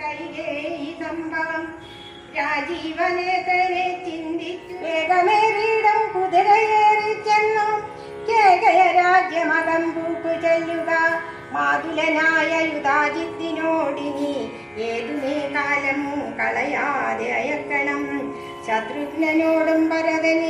കൈകേയി സംഭവം രാജീവനേതനെ ചിന്തിച്ചു വേഗമേറിയിടം കുതിരയേറി ചെന്നു കേകയ രാജ്യമകം പൂക്കു ചെല്ലുക മാതുലനായ യുധാജിത്തിനോടിനി ഏതുമേ കാലം കളയാതെ അയക്കണം ശത്രുഘ്നോടും ഭരതനെ